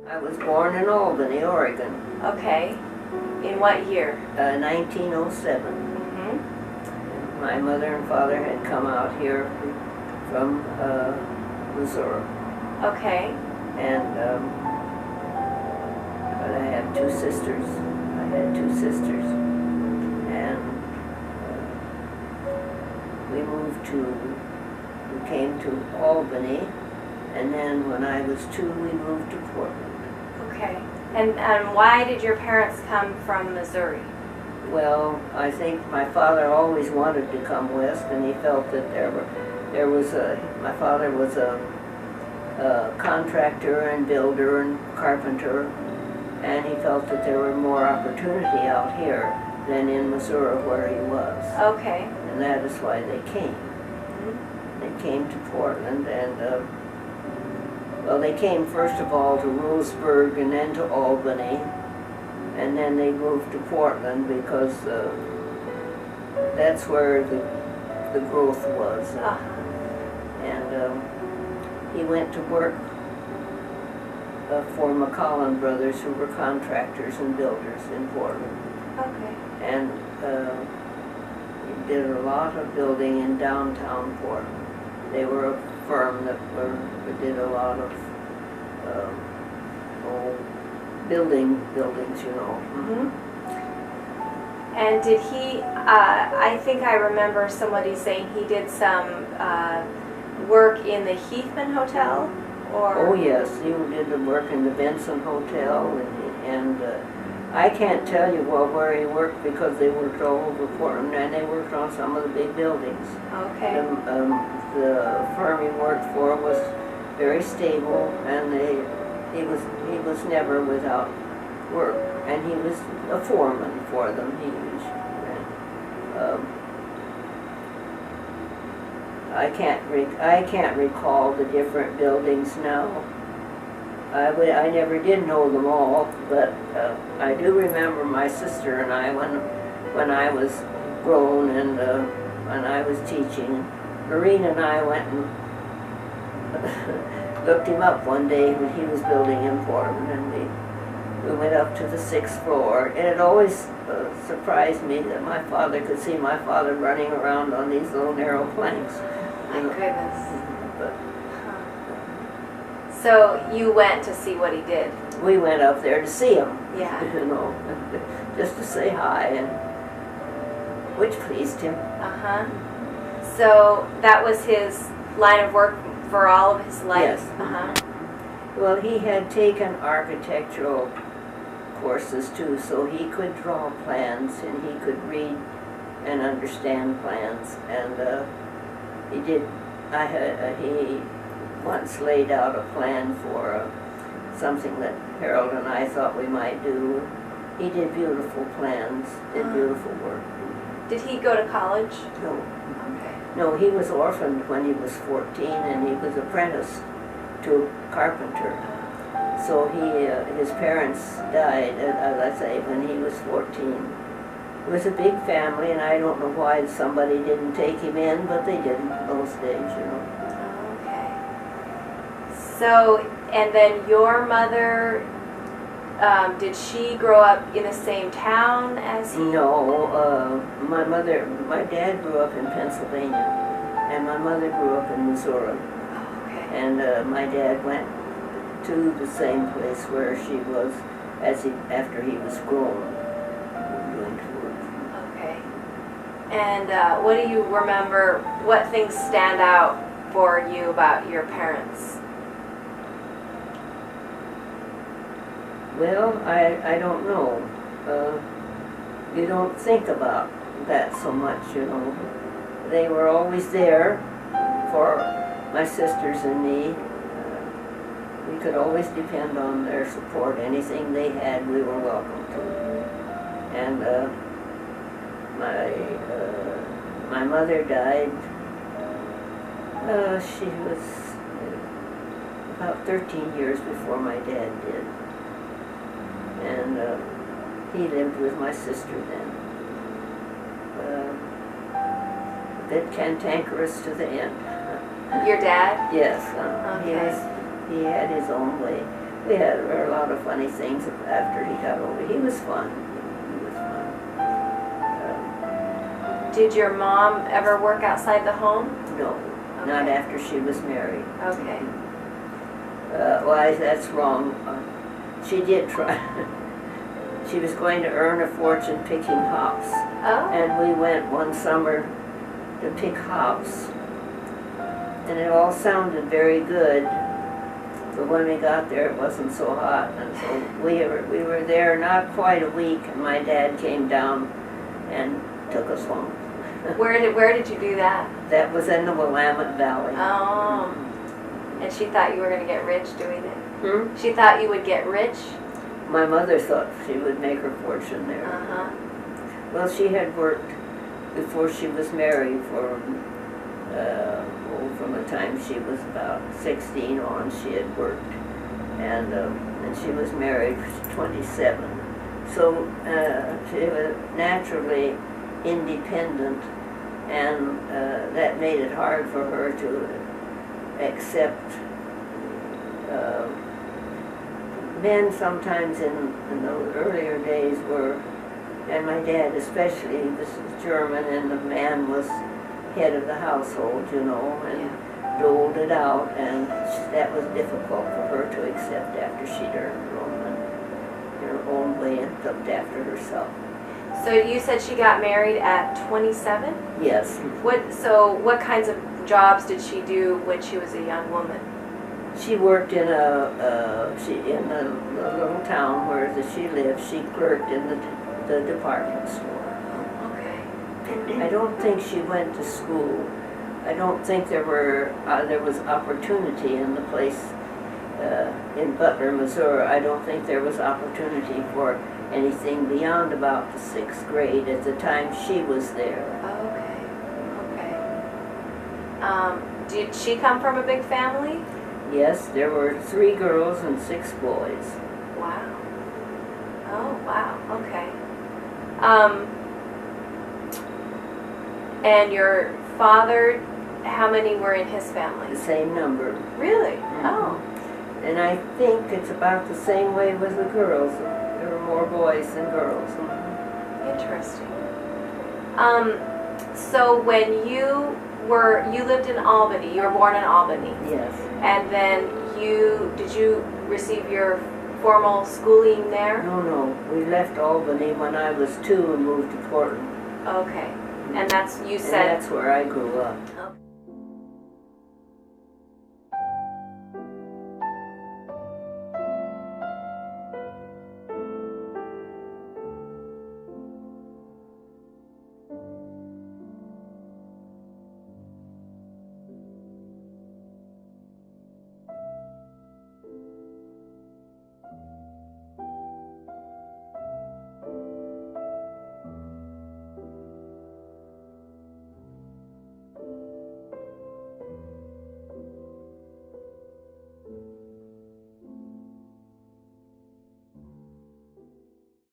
I was born in Albany, Oregon. Okay. In what year? 1907. Mm-hmm. My mother and father had come out here from Missouri. Okay. And but I have two sisters. I had two sisters, and we came to Albany, and then when I was 2, we moved to Portland. Okay. And why did your parents come from Missouri? Well, I think my father always wanted to come west, and he felt that my father was a contractor and builder and carpenter, and he felt that there were more opportunity out here than in Missouri where he was. Okay. And that is why they came. Mm-hmm. They came to Portland, and well, they came first of all to Roseburg and then to Albany, and then they moved to Portland because that's where the growth was. And he went to work for McCollin Brothers, who were contractors and builders in Portland. Okay. And he did a lot of building in downtown Portland. They were a firm that did a lot of buildings, you know. Mm-hmm. And did he, I think I remember somebody saying he did some work in the Heathman Hotel? Or? Oh yes, he did the work in the Benson Hotel, and I can't tell you where he worked because they worked all over Portland, and they worked on some of the big buildings. Okay. The firm he worked for was very stable, and he was never without work, and he was a foreman for them. I can't recall the different buildings now. I never did know them all, but I do remember my sister and I when I was grown and when I was teaching. Maureen and I went and looked him up one day when he was building in Portland, and we went up to the 6th floor. And it always surprised me that my father could see my father running around on these little narrow planks. My goodness. But so you went to see what he did? we went up there to see him. Yeah. You know, just to say hi, and which pleased him. Uh-huh. So that was his line of work for all of his life? Yes. Uh-huh. Well, he had taken architectural courses too, so he could draw plans and he could read and understand plans. And he did. He once laid out a plan for something that Harold and I thought we might do. He did beautiful plans, did beautiful work. Did he go to college? No. Okay. No, he was orphaned when he was 14, and he was apprenticed to a carpenter. So his parents died, let's say, when he was 14. It was a big family, and I don't know why somebody didn't take him in, but they didn't those days, you know. Okay. So, and then your mother, did she grow up in the same town as he? No, my dad grew up in Pennsylvania, and my mother grew up in Missouri. Okay. And my dad went to the same place where she was after he was grown, going to work. Okay. And what do you remember, what things stand out for you about your parents? Well, I don't know. You don't think about that so much, you know. They were always there for my sisters and me. We could always depend on their support. Anything they had, we were welcome to. And my mother died. She was about 13 years before my dad did. And he lived with my sister then. A bit cantankerous to the end. Your dad? Yes, Okay. he had his own way. We had a lot of funny things after he got older. He was fun. He was fun. Did your mom ever work outside the home? No, not Okay. after she was married. Okay. That's wrong. She did try. She was going to earn a fortune picking hops. Oh. And we went one summer to pick hops. And it all sounded very good. But when we got there, it wasn't so hot. And so we were there not quite a week, and my dad came down and took us home. Where did you do that? That was in the Willamette Valley. Oh. And she thought you were going to get rich doing it? Hmm? She thought you would get rich? My mother thought she would make her fortune there. Uh-huh. Well, she had worked before she was married for, from the time she was about 16 on, she had worked. And she was married for 27. So she was naturally independent, and that made it hard for her to accept men sometimes in those earlier days were, and my dad especially, he was German, and the man was head of the household, you know, and doled it out, and that was difficult for her to accept after she'd earned her own way and looked after herself. So you said she got married at 27? Yes. What kinds of jobs did she do when she was a young woman? She worked in the little town where she lived. She clerked in the department store. Okay. I don't think she went to school. I don't think there was opportunity in the place in Butler, Missouri. I don't think there was opportunity for anything beyond about the 6th grade at the time she was there. Okay. Did she come from a big family? Yes, there were 3 girls and 6 boys. Wow. Oh, wow. Okay. And your father, how many were in his family? The same number. Really? Mhm. Oh. And I think it's about the same way with the girls. There were more boys than girls. Interesting. So when you lived in Albany, you were born in Albany, Yes. and then did you receive your formal schooling there? No. We left Albany when I was 2 and moved to Portland. Okay. And you And said, that's where I grew up. okay.